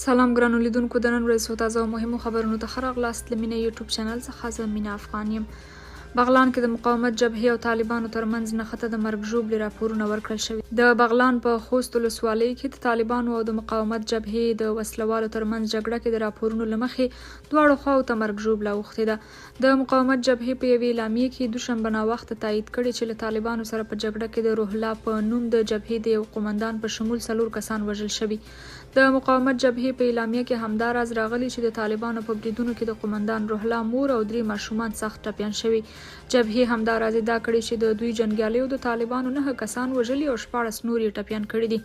سلام ګرانو لیدونکو، د نن ورځې تازه او مهمو خبرونو ته ښه راغلاست. له مینه یوټیوب چینل څخه زه مینه افغان یم. بغلان کې د مقاومت جبهې او طالبانو ترمنځ نښته د مرګ ژوبلې راپورونه ورکړل شوي. د بغلان په خوست ولسوالۍ کې د طالبانو او د مقاومت جبهې د وسلوالو ترمنځ جګړه کې د راپورونو له مخې دواړو خواو ته مرګ ژوبله اوښتې ده. د مقاومت جبهې په یوې اعلامیې کې دوشنبه ناوخته تایید کړي چې له طالبانو سره په جګړه کې د روح الله په نوم د جبهې د یو قومندان په شمول 4 کسان وژل شوي. د مقاومت جبهې په اعلامیه کې همدا راز راغلی چې د طالبانو په بریدونو کې د قومندان روح الله مور او 3 ماشومان سخت ټپیان شوي. جبهې همدا راز ادعا کړې چې د دوی جنګیالیو د طالبانو 9 کسان وژلي او 14 نور یې ټپیان کړي دي.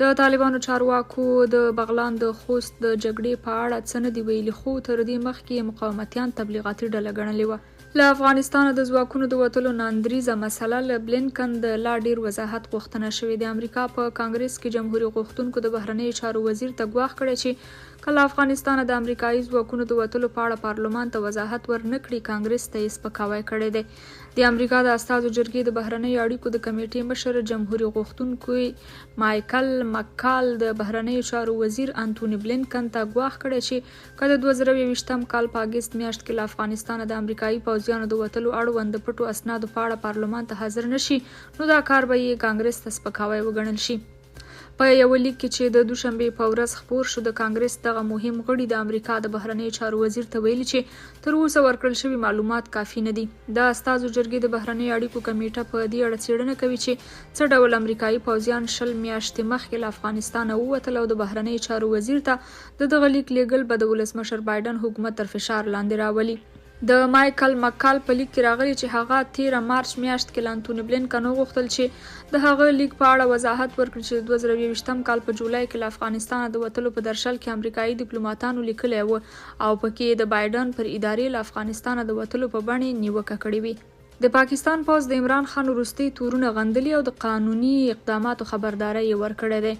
د طالبانو چارواکو د بغلان د خوست د جګړې په اړه څه نه دي ویلي، خو تر دې مخکې مقاومتیان تبلیغاتي ډله ګڼلې وه. له افغانستانه د ځواکونو د وتلو ناندریزه مسله له بلینکن د لا ډیر وضاحت غوښتنه شوې. د امریکا په کانګرس کې جمهوریت غوښتونکو د بهرنیو چارو وزیر ته ګواښ کړی چې کله افغانستان د امریکایي ځواکونو د وتلو په اړه پارلمان ته وضاحت ورنکړي، کانګرس ته یې سپکاوی کړی دی. د امریکا د استازو جرګې د بهرنیو اړیکو د کمیټې مشر جمهوریت غوښتونکو مایکل مکال د بهرنیو چارو وزیر انټونی بلینکن ته ګواښ کړی چې که د 2022 کال په اګست میاشت کې له افغانستانه د امریکایي پوځیانو د وتلو اړوند د پټو اسنادو په اړه پارلمان ته حاضر نشي، نو دا کار به یې کانګرس ته سپکاوی وګڼل شي. په یو لیک کې چې د دوشنبې په ورځ خپور شو، د کانګرس دغه مهم غړي د امریکا د بهرنیو چارو وزیر ته ویلي چې تر اوسه ورکړل شوي معلومات کافي نه دي. د استازو جرګې د بهرنیو اړیکو کمیټه په دې اړه څېړنه کوي چې څه ډول امریکایي پوځیان 20 میاشتې مخکې له افغانستانه ووتل او د بهرنیو چارو وزیر ته د دغه لیک لیږل به د ولسمشر بایدن حکومت تر فشار لاندې راولي. د مایکل مکال په لیک کې راغلی چې هغه 13 مارچ میاشت کې له انټونی بلینکن وغوښتل چې د هغه لیک په اړه وضاحت ورکړي چې د 2022 کال په جولای کې له افغانستانه د وتلو په درشل کې امریکایي ډیپلوماټانو لیکلی و او پکې د بایدن پر ادارې له افغانستانه د وتلو په بڼې نیوکه کړې وي. د پاکستان پوځ د عمران خان وروستي تورونه غندلي او د قانوني اقداماتو خبرداری یې ورکړی دی.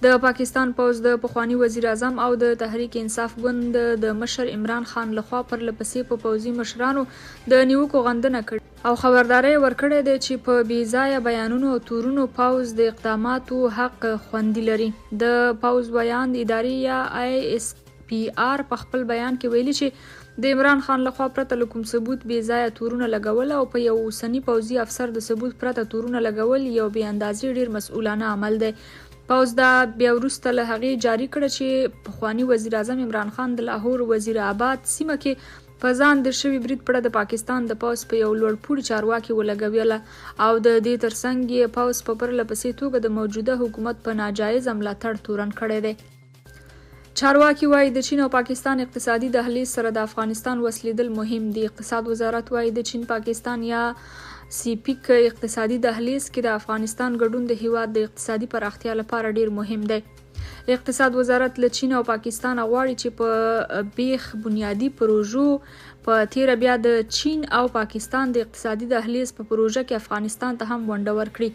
د پاکستان پوځ د پخوانی وزیر اعظم او د تحریک انصاف ګوند د مشر عمران خان لخوا پر لپسې په پوځي مشرانو د نیوکو غندنه کړې او خبرداری ورکړی دی چې په بې ځایه بیانونو او تورونو پوځ د اقداماتو حق خوندي لري. د پوځ بیان د ادارې یا ISPR په خپل بیان کې ویلي چې د عمران خان لخوا پرته له کوم ثبوت بې ځایه تورونه لګول او په یو اوسني پوځي افسر د ثبوت پرته تورونه لګول یو بې اندازې ډیر مسؤلانه عمل دی. پوځ دا بیا وروسته له هغې جاري کړه چې پخوانی وزیر اعظم عمران خان د لاهور وزیر آباد سیمه کې په ځان د شوي برید پړه د پاکستان د پوځ په یو لوړپوړي چارواکي ولګوله او د دې ترڅنګ یې پوځ په پرله پسې توګه د موجوده حکومت په ناجایز ملاتړ تورن کړی دی. چارواکي وایي د چین او پاکستان اقتصادي دهلیز سره د افغانستان وصلېدل مهم دي. اقتصاد وزارت وایي د چین پاکستان یا سیپیک اقتصادي دهلیز کې د افغانستان ګډون د هیواد د اقتصادي پراختیا لپاره ډیر مهم دی. اقتصاد وزارت له چین او پاکستان غواړي چې په بیخ بنیادی پروژو په تیره بیا د چین او پاکستان د اقتصادي دهلیز په پروژه کې افغانستان ته هم ونډه ورکړي.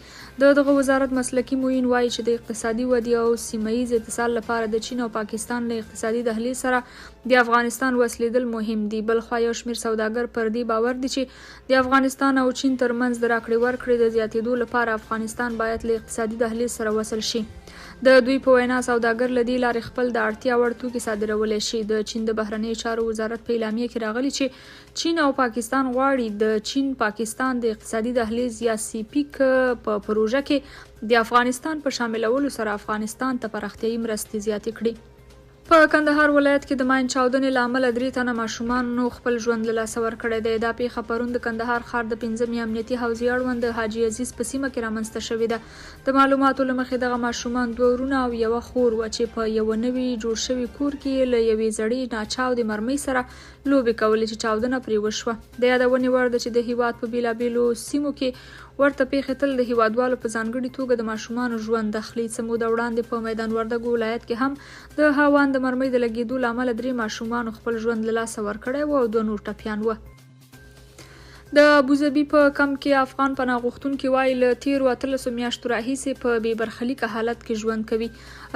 دغه وزارت مسلکي معین وایي چې د اقتصادي ودې او سیمه‌ییز اتصال لپاره د چین او پاکستان له اقتصادي دهلیز سره د افغانستان وصلېدل مهم دي. بلخوا یو شمېر سوداګر پر دې باور دي چې د افغانستان او چین ترمنځ د راکړې ورکړې د زیاتېدو لپاره افغانستان باید له اقتصادي دهلیز سره وصل شي. د دوی په وینا سوداګر له دې لارې خپل د اړتیا وړ توکي صادرولی شي. د چین د بهرنیو چارو وزارت په اعلامیه کې راغلی چې چین او پاکستان غواړي د چین پاکستان د اقتصادي دهلیز یا سیپیک په پروژه کې د افغانستان په شاملولو سره افغانستان ته پراختیایي مرستې زیاتې کړي. په کندهار ولایت کې د ماین چاودنې له امله 3 تنه ماشومانو خپل ژوند له لاسه ورکړی دی. دا پیښه پرون د کندهار ښار د 5مې امنیتي حوزې اړوند د حاجي عزیز په سیمه کې رامنځته شوې ده. د معلوماتو له مخې دغه ماشومان 2 ورونه او یوه خور وه چې په یوه نوي جوړ شوي کور کې له یوې زړې ناچاودې مرمۍ سره لوبې کولې چې چاودنه پرې وشوه. د یادونې وړ ده چې د هیواد په بېلابېلو سیمو کې ورته پیښې تل د هیوادوالو په ځانګړي توګه د ماشومانو ژوند اخلي. څه موده وړاندې په میدان وردګو ولایت کې هم د هاوان د مرمۍ د لګېدو له امله 3 ماشومانو خپل ژوند له لاسه ورکړی و او 2 نور ټپیان وه. د ابوظبي په کمپ کې افغان پناه غوښتونکي وایي له تیرو 13 میاشتو راهیسې په بې برخلیکه حالت کې ژوند کوي.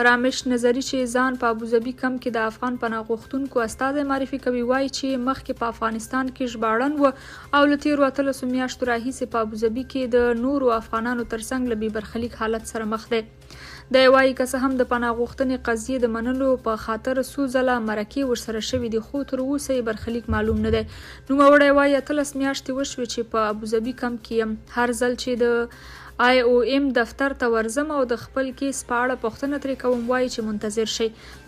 رامش نظري چې ځان په ابوظبي کمپ کې د افغان پناه غوښتونکو استازی معرفي کوي وایي چې مخکې په افغانستان کې ژباړن و او له تیرو 13 میاشتو راهیسې په ابوظبي کې د نورو افغانانو ترڅنګ له بې برخلیک حالت سره مخ دی. دی وایي که څه هم د پناه غوښتنې قضیې د منلو په خاطر څو ځله مرکې ورسره شوي دي، خو تر اوسه یې برخلیک معلوم نه دی. نوموړی وایي 18 میاشتې وشوې چې په ابوظبي کمپ کې یم. هر ځل چې د IOM دفتر ته ورځم او د خپل کیس په اړه پوښتنه ترې کوم، وایي چې منتظر شئ.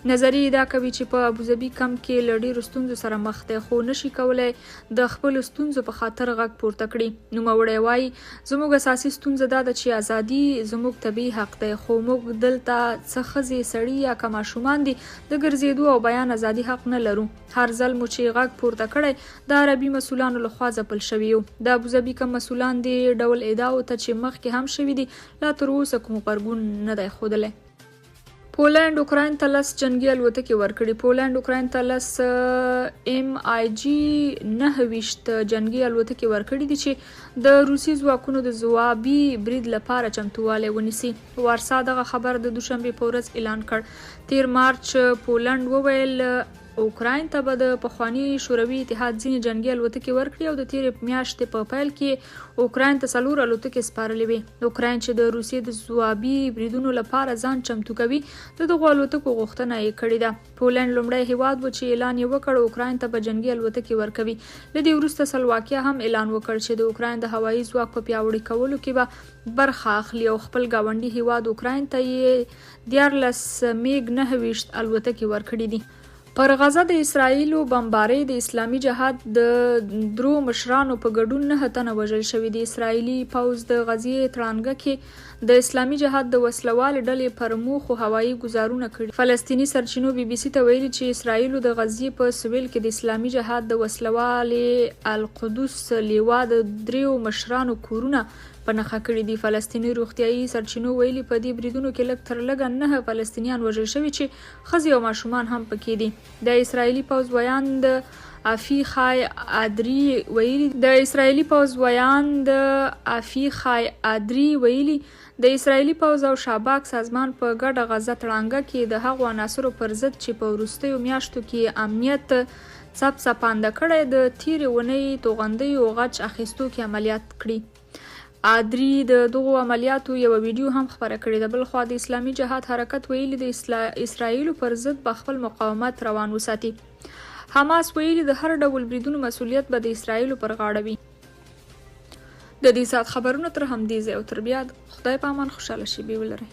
نظریې دا کوي چې په ابوظبي کمپ کې له ډېرو ستونزو سره مخ دی، خو نشي کولی د خپلو ستونزو په خاطر غږ پورته کړي. نوموړی وایي زموږ اساسي ستونزه دا ده چې ازادي زموږ طبیعي حق دی، خو موږ دلته څه ښځې، سړي یا که ماشومان دي د ګرځېدو او بیان ازادي حق نه لرو. هر ځل مو چې غږ پورته کړی د عربي مسؤلانو لخوا ځپل شوي یو. د ابوظبي کم مسؤلان دې ډول ادعاو ته چې مخکې هم شوي دي لا تر اوسه کوم غبرګون نه دی ښودلی. پولنډ اوکراین ته 10 جنګي الوتکې ورکړي. پولنډ اوکراین ته 10 MiG 9 جنګي الوتکې ورکړي دي چې د روسي ځواکونو د ځوابي برید لپاره چمتووالی ونیسي. وارسا دغه خبر د دوشنبې په ورځ اعلان کړ. 13 مارچ پولنډ وویل اوکراین ته به د پخواني شوروي اتحاد ځینې جنګي الوتکې ورکړي او د تېرې میاشتې په پیل کې اوکراین ته 4 الوتکې سپارلې وې. اوکراین چې د روسیې د ځوابي بریدونو لپاره ځان چمتو کوي، د دغو الوتکو غوښتنه یې کړې ده. پولنډ لومړی هیواد و چې اعلان یې وکړ اوکراین ته به جنګي الوتکې ورکوي. له دې وروسته سلواکیا هم اعلان وکړ چې د اوکراین د هوایي ځواک په پیاوړي کولو کې به برخه اخلي او خپل ګاونډي هیواد اوکراین ته یې 14 میګ 9 الوتکې ورکړي دي. پر غزه د اسرائیلو بمبارۍ د اسلامي جهاد د 3 مشرانو په ګډون 9 تنه وژل شوي دي. اسرائیلي پوځ د غزې تړانګه کې د اسلامي جهاد د وسلوالې ډلې پر موخو هوایي ګزارونه کړي. فلسطیني سرچینو BBC ته ویلي چې اسرائیلو د غزې په سویل کې د اسلامي جهاد د وسلوالې القدس لیوا د 3 مشرانو کورونه په نښه کړي دي. فلسطیني روغتیایي سرچینو ویلي په دې بریدونو کې لږ تر لږه 9 فلسطینیان وژل شوي چې ښځې او ماشومان هم پکې دي. د اسرائیلي پوځ ویان د افیخای ادري ویلي د اسرائیلي پوځ او شاباک سازمان په ګډه غزه تړانګه کې د هغو عناصرو پر ضد چې په وروستیو میاشتو کې امنیت څپانده کړی د تېرې اونۍ توغندیو غچ اخیستو کې عملیات کړي. ادري د دغو عملیاتو یو ویډیو هم خپره کړې ده. بل خوا د اسلامي جهاد حرکت ویلي د اسرائیلو پر ضد به خپل مقاومت روان وساتي. حماس ویلي د هر ډول بریدونو مسؤلیت به د اسرائیلو پر غاړه وي. د دې ساعت خبرونه تر همدې ځای او تر بیا خدای په امان خوشحاله شي. ولرئ.